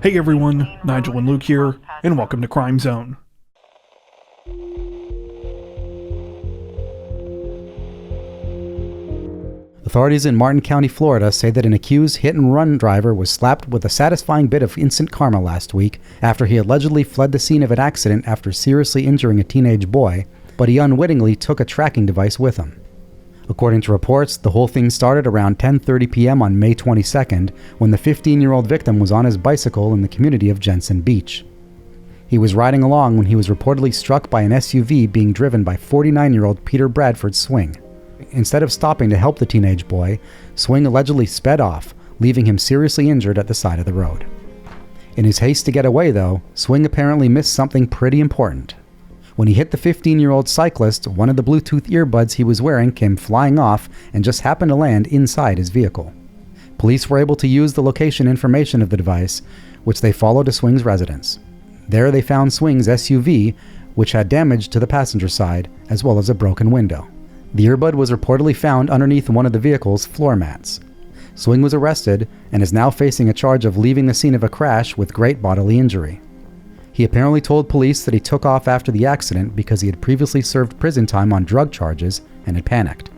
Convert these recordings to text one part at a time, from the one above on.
Hey everyone, Nigel and Luke here, and welcome to Crime Zone. Authorities in Martin County, Florida say that an accused hit-and-run driver was slapped with a satisfying bit of instant karma last week after he allegedly fled the scene of an accident after seriously injuring a teenage boy, but he unwittingly took a tracking device with him. According to reports, the whole thing started around 10:30 p.m. on May 22nd when the 15-year-old victim was on his bicycle in the community of Jensen Beach. He was riding along when he was reportedly struck by an SUV being driven by 49-year-old Peter Bradford Swing. Instead of stopping to help the teenage boy, Swing allegedly sped off, leaving him seriously injured at the side of the road. In his haste to get away, though, Swing apparently missed something pretty important. When he hit the 15-year-old cyclist, one of the Bluetooth earbuds he was wearing came flying off and just happened to land inside his vehicle. Police were able to use the location information of the device, which they followed to Swing's residence. There they found Swing's SUV, which had damage to the passenger side, as well as a broken window. The earbud was reportedly found underneath one of the vehicle's floor mats. Swing was arrested and is now facing a charge of leaving the scene of a crash with great bodily injury. He apparently told police that he took off after the accident because he had previously served prison time on drug charges and had panicked.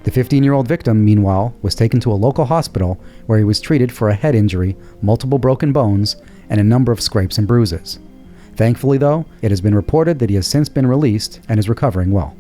The 15-year-old victim, meanwhile, was taken to a local hospital where he was treated for a head injury, multiple broken bones, and a number of scrapes and bruises. Thankfully, though, it has been reported that he has since been released and is recovering well.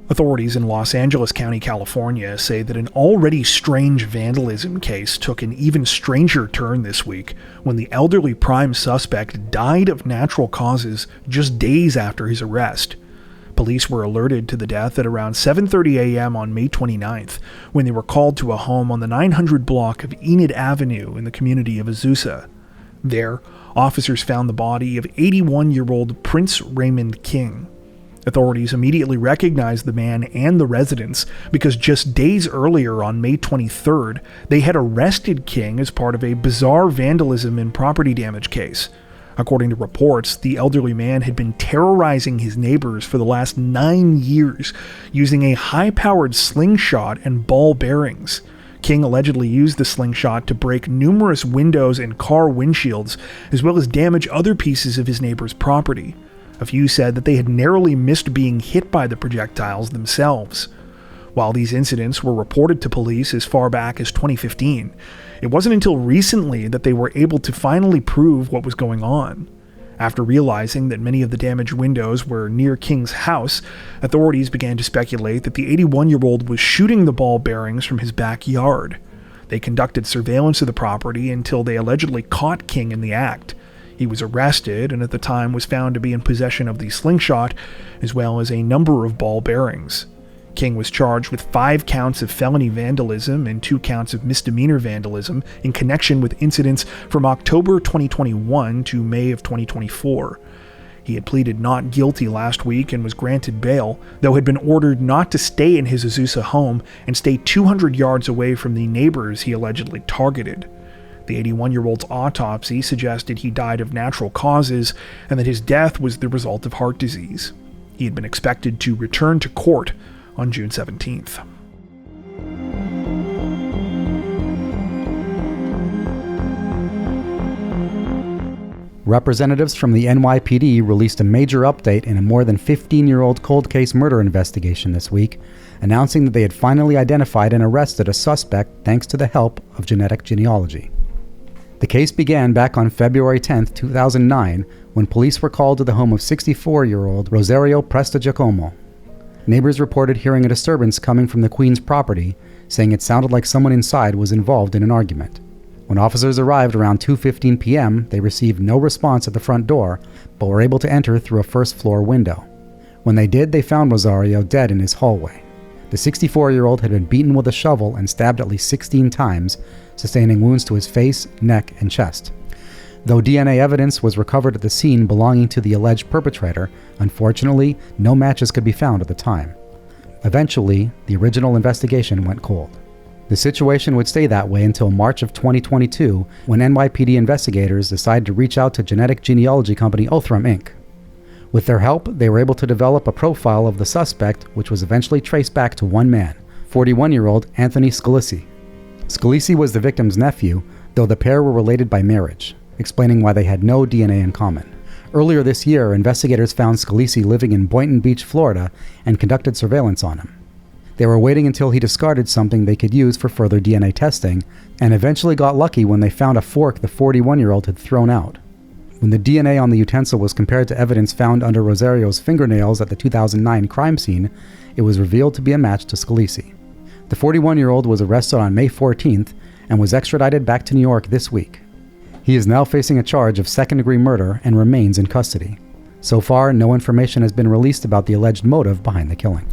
Authorities in Los Angeles County, California say that an already strange vandalism case took an even stranger turn this week when the elderly prime suspect died of natural causes just days after his arrest. Police were alerted to the death at around 7:30 a.m. on May 29th when they were called to a home on the 900 block of Enid Avenue in the community of Azusa. There, officers found the body of 81-year-old Prince Raymond King. Authorities immediately recognized the man and the residents because just days earlier on May 23rd, they had arrested King as part of a bizarre vandalism and property damage case. According to reports, the elderly man had been terrorizing his neighbors for the last 9 years using a high-powered slingshot and ball bearings. King allegedly used the slingshot to break numerous windows and car windshields, as well as damage other pieces of his neighbor's property. A few said that they had narrowly missed being hit by the projectiles themselves. While these incidents were reported to police as far back as 2015, it wasn't until recently that they were able to finally prove what was going on. After realizing that many of the damaged windows were near King's house, authorities began to speculate that the 81-year-old was shooting the ball bearings from his backyard. They conducted surveillance of the property until they allegedly caught King in the act. He was arrested and at the time was found to be in possession of the slingshot, as well as a number of ball bearings. King was charged with 5 counts of felony vandalism and 2 counts of misdemeanor vandalism in connection with incidents from October 2021 to May of 2024. He had pleaded not guilty last week and was granted bail, though had been ordered not to stay in his Azusa home and stay 200 yards away from the neighbors he allegedly targeted. The 81-year-old's autopsy suggested he died of natural causes and that his death was the result of heart disease. He had been expected to return to court on June 17th. Representatives from the NYPD released a major update in a more than 15-year-old cold case murder investigation this week, announcing that they had finally identified and arrested a suspect thanks to the help of genetic genealogy. The case began back on February 10, 2009, when police were called to the home of 64-year-old Rosario Prestigiacomo. Neighbors reported hearing a disturbance coming from the Queen's property, saying it sounded like someone inside was involved in an argument. When officers arrived around 2:15 p.m., they received no response at the front door, but were able to enter through a first-floor window. When they did, they found Rosario dead in his hallway. The 64-year-old had been beaten with a shovel and stabbed at least 16 times, sustaining wounds to his face, neck, and chest. Though DNA evidence was recovered at the scene belonging to the alleged perpetrator, unfortunately, no matches could be found at the time. Eventually, the original investigation went cold. The situation would stay that way until March of 2022, when NYPD investigators decided to reach out to genetic genealogy company Othram Inc. With their help, they were able to develop a profile of the suspect, which was eventually traced back to one man, 41-year-old Anthony Scalisi. Scalisi was the victim's nephew, though the pair were related by marriage, explaining why they had no DNA in common. Earlier this year, investigators found Scalisi living in Boynton Beach, Florida, and conducted surveillance on him. They were waiting until he discarded something they could use for further DNA testing, and eventually got lucky when they found a fork the 41-year-old had thrown out. When the DNA on the utensil was compared to evidence found under Rosario's fingernails at the 2009 crime scene, it was revealed to be a match to Scalisi. The 41-year-old was arrested on May 14th and was extradited back to New York this week. He is now facing a charge of second-degree murder and remains in custody. So far, no information has been released about the alleged motive behind the killing.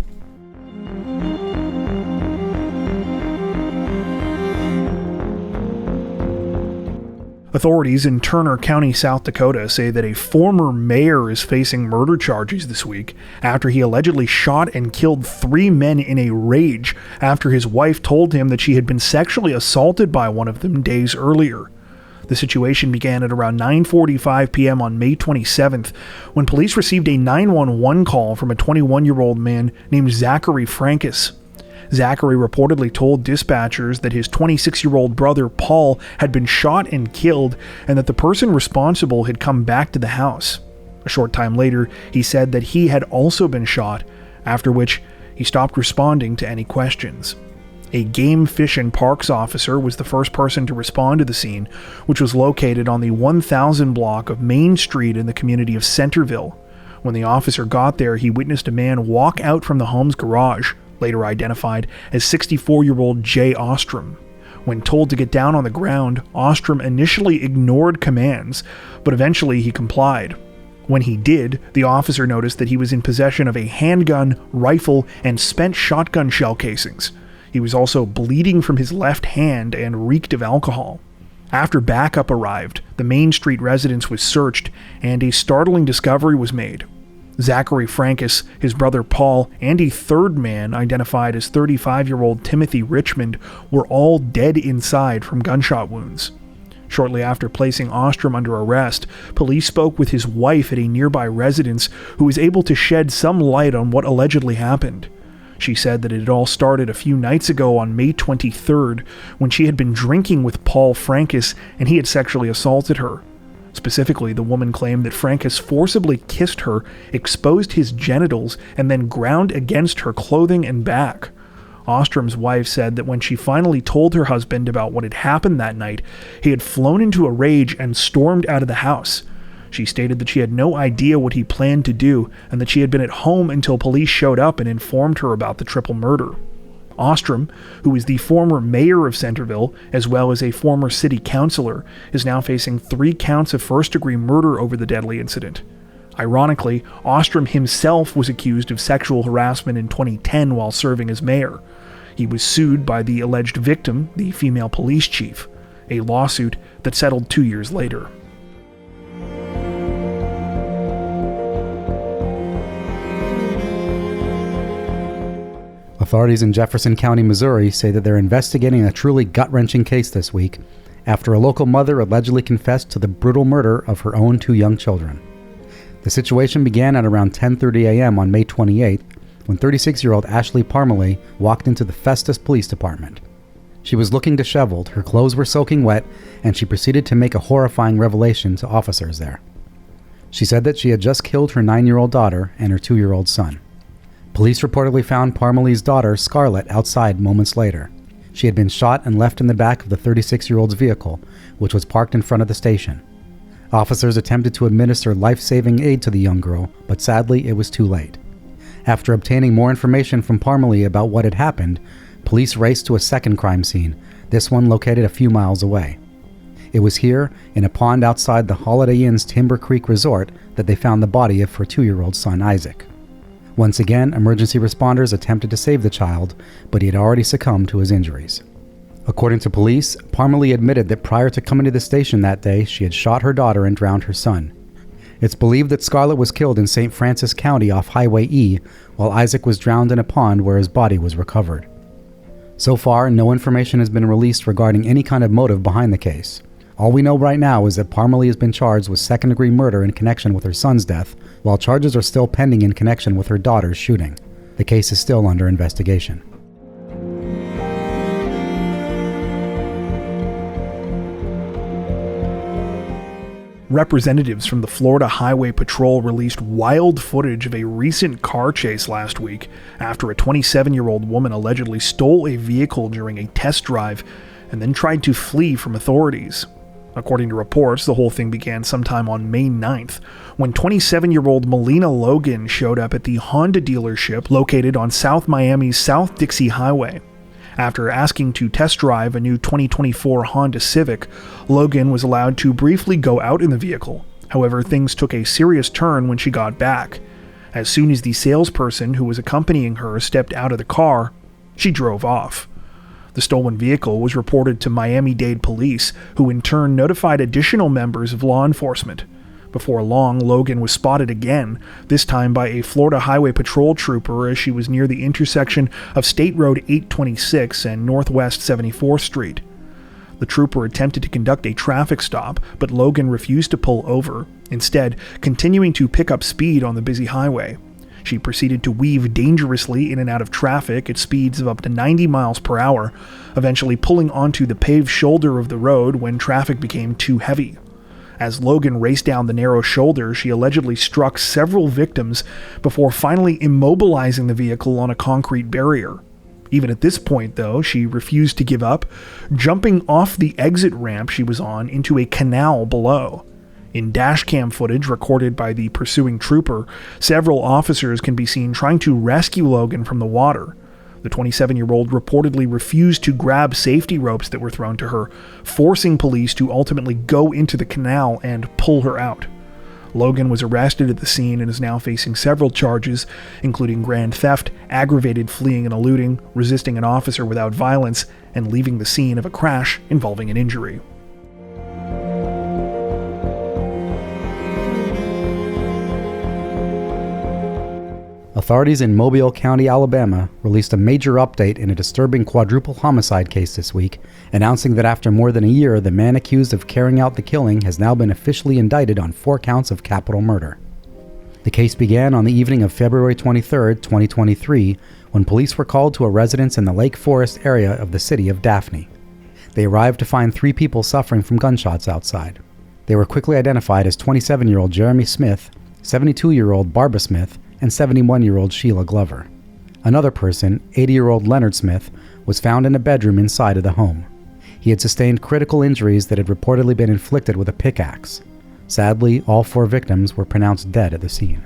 Authorities in Turner County, South Dakota say that a former mayor is facing murder charges this week after he allegedly shot and killed 3 men in a rage after his wife told him that she had been sexually assaulted by one of them days earlier. The situation began at around 9:45 p.m. on May 27th when police received a 911 call from a 21-year-old man named Zachary Francis. Zachary reportedly told dispatchers that his 26-year-old brother Paul had been shot and killed and that the person responsible had come back to the house. A short time later, he said that he had also been shot, after which he stopped responding to any questions. A Game Fish and Parks officer was the first person to respond to the scene, which was located on the 1000 block of Main Street in the community of Centerville. When the officer got there, he witnessed a man walk out from the home's garage, later identified as 64-year-old Jay Ostrom. When told to get down on the ground, Ostrom initially ignored commands, but eventually he complied. When he did, the officer noticed that he was in possession of a handgun, rifle, and spent shotgun shell casings. He was also bleeding from his left hand and reeked of alcohol. After backup arrived, the Main Street residence was searched, and a startling discovery was made. Zachary Francis, his brother Paul, and a third man identified as 35-year-old Timothy Richmond were all dead inside from gunshot wounds. Shortly after placing Ostrom under arrest, police spoke with his wife at a nearby residence who was able to shed some light on what allegedly happened. She said that it had all started a few nights ago on May 23rd when she had been drinking with Paul Francis and he had sexually assaulted her. Specifically, the woman claimed that Francis forcibly kissed her, exposed his genitals, and then ground against her clothing and back. Ostrom's wife said that when she finally told her husband about what had happened that night, he had flown into a rage and stormed out of the house. She stated that she had no idea what he planned to do and that she had been at home until police showed up and informed her about the triple murder. Ostrom, who is the former mayor of Centerville, as well as a former city councilor, is now facing 3 counts of first-degree murder over the deadly incident. Ironically, Ostrom himself was accused of sexual harassment in 2010 while serving as mayor. He was sued by the alleged victim, the female police chief, a lawsuit that settled 2 years later. Authorities in Jefferson County, Missouri say that they're investigating a truly gut-wrenching case this week after a local mother allegedly confessed to the brutal murder of her own 2 young children. The situation began at around 10:30 a.m. on May 28th when 36-year-old Ashley Parmalee walked into the Festus Police Department. She was looking disheveled, her clothes were soaking wet, and she proceeded to make a horrifying revelation to officers there. She said that she had just killed her 9-year-old daughter and her 2-year-old son. Police reportedly found Parmalee's daughter, Scarlett, outside moments later. She had been shot and left in the back of the 36-year-old's vehicle, which was parked in front of the station. Officers attempted to administer life-saving aid to the young girl, but sadly it was too late. After obtaining more information from Parmalee about what had happened, police raced to a second crime scene, this one located a few miles away. It was here, in a pond outside the Holiday Inn's Timber Creek Resort, that they found the body of her 2-year-old son, Isaac. Once again, emergency responders attempted to save the child, but he had already succumbed to his injuries. According to police, Parmalee admitted that prior to coming to the station that day, she had shot her daughter and drowned her son. It's believed that Scarlett was killed in St. Francis County off Highway E, while Isaac was drowned in a pond where his body was recovered. So far, no information has been released regarding any kind of motive behind the case. All we know right now is that Parmalee has been charged with second-degree murder in connection with her son's death, while charges are still pending in connection with her daughter's shooting. The case is still under investigation. Representatives from the Florida Highway Patrol released wild footage of a recent car chase last week after a 27-year-old woman allegedly stole a vehicle during a test drive and then tried to flee from authorities. According to reports, the whole thing began sometime on May 9th, when 27-year-old Melina Logan showed up at the Honda dealership located on South Miami's South Dixie Highway. After asking to test drive a new 2024 Honda Civic, Logan was allowed to briefly go out in the vehicle. However, things took a serious turn when she got back. As soon as the salesperson who was accompanying her stepped out of the car, she drove off. The stolen vehicle was reported to Miami-Dade police, who in turn notified additional members of law enforcement. Before long, Logan was spotted again, this time by a Florida Highway Patrol trooper as she was near the intersection of State Road 826 and Northwest 74th Street. The trooper attempted to conduct a traffic stop, but Logan refused to pull over, instead continuing to pick up speed on the busy highway. She proceeded to weave dangerously in and out of traffic at speeds of up to 90 miles per hour, eventually pulling onto the paved shoulder of the road when traffic became too heavy. As Logan raced down the narrow shoulder, she allegedly struck several victims before finally immobilizing the vehicle on a concrete barrier. Even at this point, though, she refused to give up, jumping off the exit ramp she was on into a canal below. In dashcam footage recorded by the pursuing trooper, several officers can be seen trying to rescue Logan from the water. The 27-year-old reportedly refused to grab safety ropes that were thrown to her, forcing police to ultimately go into the canal and pull her out. Logan was arrested at the scene and is now facing several charges, including grand theft, aggravated fleeing and eluding, resisting an officer without violence, and leaving the scene of a crash involving an injury. Authorities in Mobile County, Alabama, released a major update in a disturbing quadruple homicide case this week, announcing that after more than a year, the man accused of carrying out the killing has now been officially indicted on 4 counts of capital murder. The case began on the evening of February 23, 2023, when police were called to a residence in the Lake Forest area of the city of Daphne. They arrived to find 3 people suffering from gunshots outside. They were quickly identified as 27-year-old Jeremy Smith, 72-year-old Barbara Smith, and 71-year-old Sheila Glover. Another person, 80-year-old Leonard Smith, was found in a bedroom inside of the home. He had sustained critical injuries that had reportedly been inflicted with a pickaxe. Sadly, all 4 victims were pronounced dead at the scene.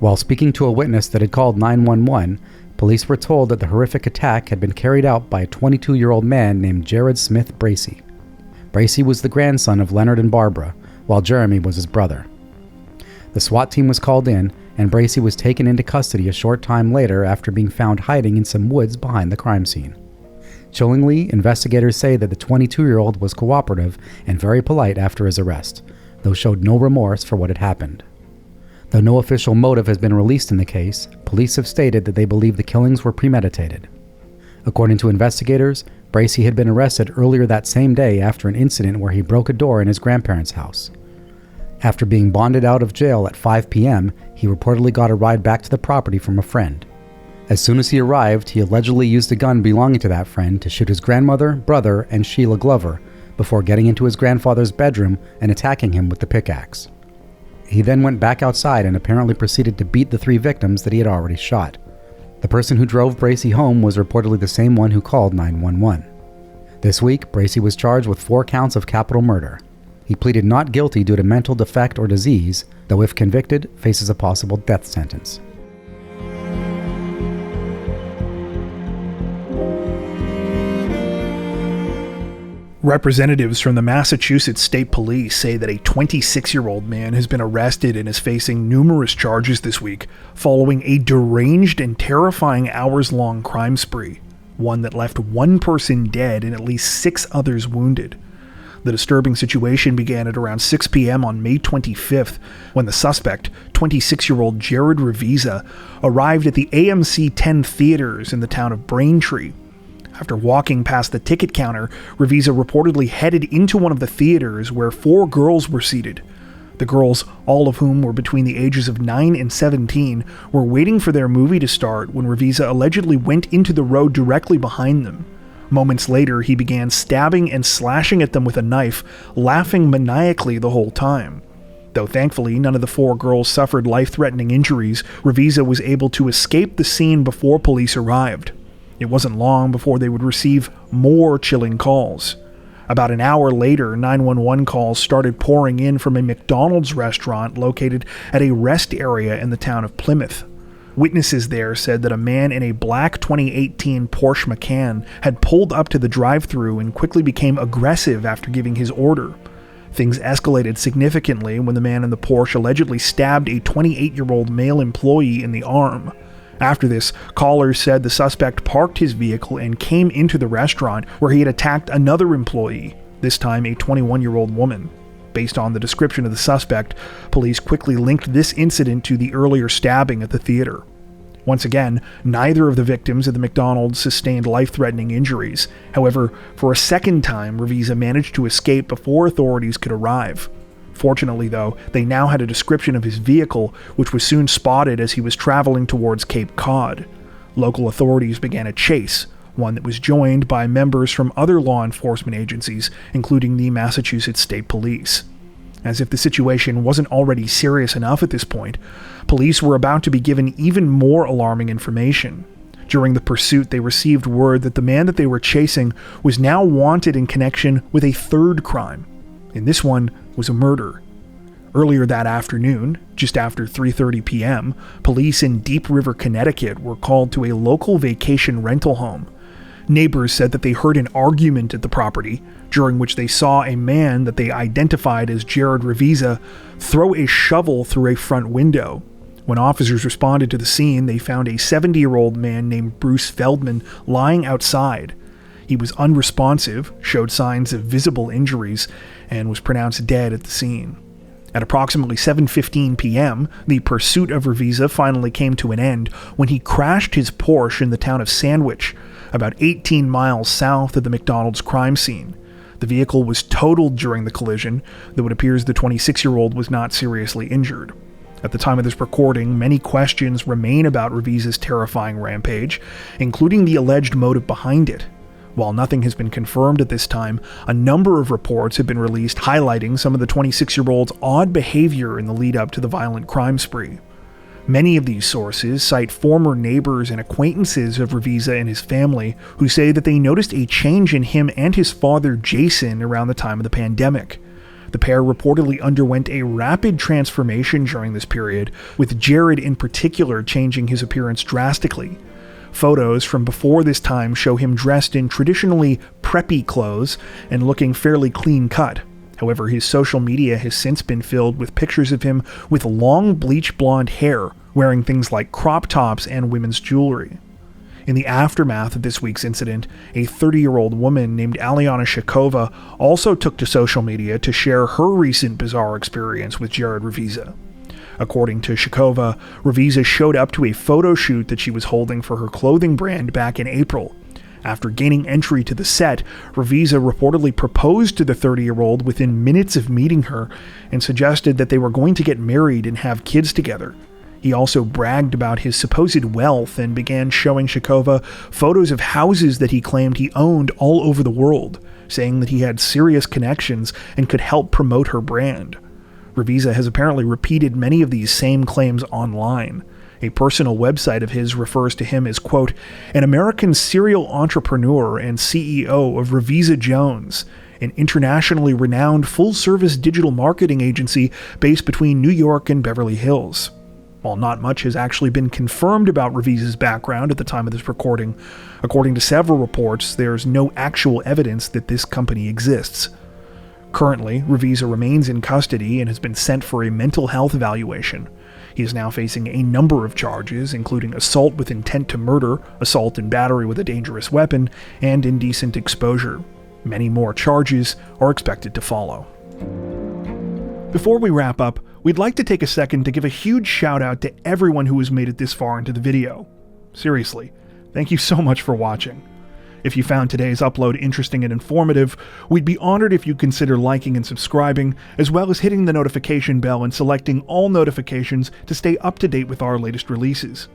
While speaking to a witness that had called 911, police were told that the horrific attack had been carried out by a 22-year-old man named Jared Smith Bracey. Bracey was the grandson of Leonard and Barbara, while Jeremy was his brother. The SWAT team was called in, and Bracey was taken into custody a short time later after being found hiding in some woods behind the crime scene. Chillingly, investigators say that the 22-year-old was cooperative and very polite after his arrest, though showed no remorse for what had happened. Though no official motive has been released in the case, police have stated that they believe the killings were premeditated. According to investigators, Bracey had been arrested earlier that same day after an incident where he broke a door in his grandparents' house. After being bonded out of jail at 5 p.m., he reportedly got a ride back to the property from a friend. As soon as he arrived, he allegedly used a gun belonging to that friend to shoot his grandmother, brother, and Sheila Glover before getting into his grandfather's bedroom and attacking him with the pickaxe. He then went back outside and apparently proceeded to beat the 3 victims that he had already shot. The person who drove Bracey home was reportedly the same one who called 911. This week, Bracey was charged with 4 counts of capital murder. He pleaded not guilty due to mental defect or disease, though if convicted, faces a possible death sentence. Representatives from the Massachusetts State Police say that a 26-year-old man has been arrested and is facing numerous charges this week following a deranged and terrifying hours-long crime spree, one that left 1 person dead and at least 6 others wounded. The disturbing situation began at around 6 p.m. on May 25th when the suspect, 26-year-old Jared Revisa, arrived at the AMC 10 theaters in the town of Braintree. After walking past the ticket counter, Revisa reportedly headed into one of the theaters where 4 girls were seated. The girls, all of whom were between the ages of 9 and 17, were waiting for their movie to start when Revisa allegedly went into the road directly behind them. Moments later, he began stabbing and slashing at them with a knife, laughing maniacally the whole time. Though thankfully none of the 4 girls suffered life-threatening injuries, Revisa was able to escape the scene before police arrived. It wasn't long before they would receive more chilling calls. About an hour later, 911 calls started pouring in from a McDonald's restaurant located at a rest area in the town of Plymouth. Witnesses there said that a man in a black 2018 Porsche Macan had pulled up to the drive-thru and quickly became aggressive after giving his order. Things escalated significantly when the man in the Porsche allegedly stabbed a 28-year-old male employee in the arm. After this, callers said the suspect parked his vehicle and came into the restaurant where he had attacked another employee, this time a 21-year-old woman. Based on the description of the suspect, police quickly linked this incident to the earlier stabbing at the theater. Once again, neither of the victims at the McDonald's sustained life-threatening injuries. However, for a second time, Revisa managed to escape before authorities could arrive. Fortunately, though, they now had a description of his vehicle, which was soon spotted as he was traveling towards Cape Cod. Local authorities began a chase, one that was joined by members from other law enforcement agencies, including the Massachusetts State Police. As if the situation wasn't already serious enough at this point, police were about to be given even more alarming information. During the pursuit, they received word that the man that they were chasing was now wanted in connection with a third crime. And this one was a murder. Earlier that afternoon, just after 3:30 p.m., police in Deep River, Connecticut were called to a local vacation rental home. Neighbors said that they heard an argument at the property, during which they saw a man that they identified as Jared Revisa throw a shovel through a front window. When officers responded to the scene, they found a 70-year-old man named Bruce Feldman lying outside. He was unresponsive, showed signs of visible injuries, and was pronounced dead at the scene. At approximately 7:15 p.m., the pursuit of Revisa finally came to an end when he crashed his Porsche in the town of Sandwich, about 18 miles south of the McDonald's crime scene. The vehicle was totaled during the collision, though it appears the 26-year-old was not seriously injured. At the time of this recording, many questions remain about Revisa's terrifying rampage, including the alleged motive behind it. While nothing has been confirmed at this time, a number of reports have been released highlighting some of the 26-year-old's odd behavior in the lead-up to the violent crime spree. Many of these sources cite former neighbors and acquaintances of Revisa and his family who say that they noticed a change in him and his father Jason around the time of the pandemic. The pair reportedly underwent a rapid transformation during this period, with Jared in particular changing his appearance drastically. Photos from before this time show him dressed in traditionally preppy clothes and looking fairly clean-cut. However, his social media has since been filled with pictures of him with long bleach blonde hair, wearing things like crop tops and women's jewelry. In the aftermath of this week's incident, a 30-year-old woman named Aliana Shakova also took to social media to share her recent bizarre experience with Jared Revisa. According to Shakova, Revisa showed up to a photo shoot that she was holding for her clothing brand back in April. After gaining entry to the set, Revisa reportedly proposed to the 30-year-old within minutes of meeting her and suggested that they were going to get married and have kids together. He also bragged about his supposed wealth and began showing Shakova photos of houses that he claimed he owned all over the world, saying that he had serious connections and could help promote her brand. Revisa has apparently repeated many of these same claims online. A personal website of his refers to him as, quote, an American serial entrepreneur and CEO of Revisa Jones, an internationally renowned full-service digital marketing agency based between New York and Beverly Hills. While not much has actually been confirmed about Revisa's background at the time of this recording, according to several reports, there's no actual evidence that this company exists. Currently, Revisa remains in custody and has been sent for a mental health evaluation. He is now facing a number of charges, including assault with intent to murder, assault and battery with a dangerous weapon, and indecent exposure. Many more charges are expected to follow. Before we wrap up, we'd like to take a second to give a huge shout out to everyone who has made it this far into the video. Seriously, thank you so much for watching. If you found today's upload interesting and informative, we'd be honored if you consider liking and subscribing, as well as hitting the notification bell and selecting all notifications to stay up to date with our latest releases.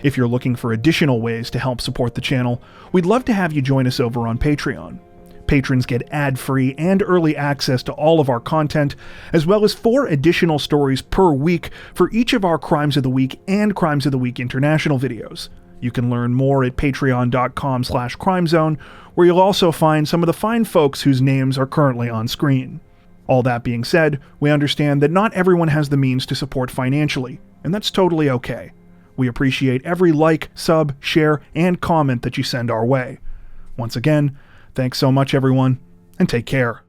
If you're looking for additional ways to help support the channel, we'd love to have you join us over on Patreon. Patrons get ad-free and early access to all of our content, as well as 4 additional stories per week for each of our Crimes of the Week and Crimes of the Week International videos. You can learn more at patreon.com/crimezone, where you'll also find some of the fine folks whose names are currently on screen. All that being said, we understand that not everyone has the means to support financially, and that's totally okay. We appreciate every like, sub, share, and comment that you send our way. Once again, thanks so much everyone, and take care.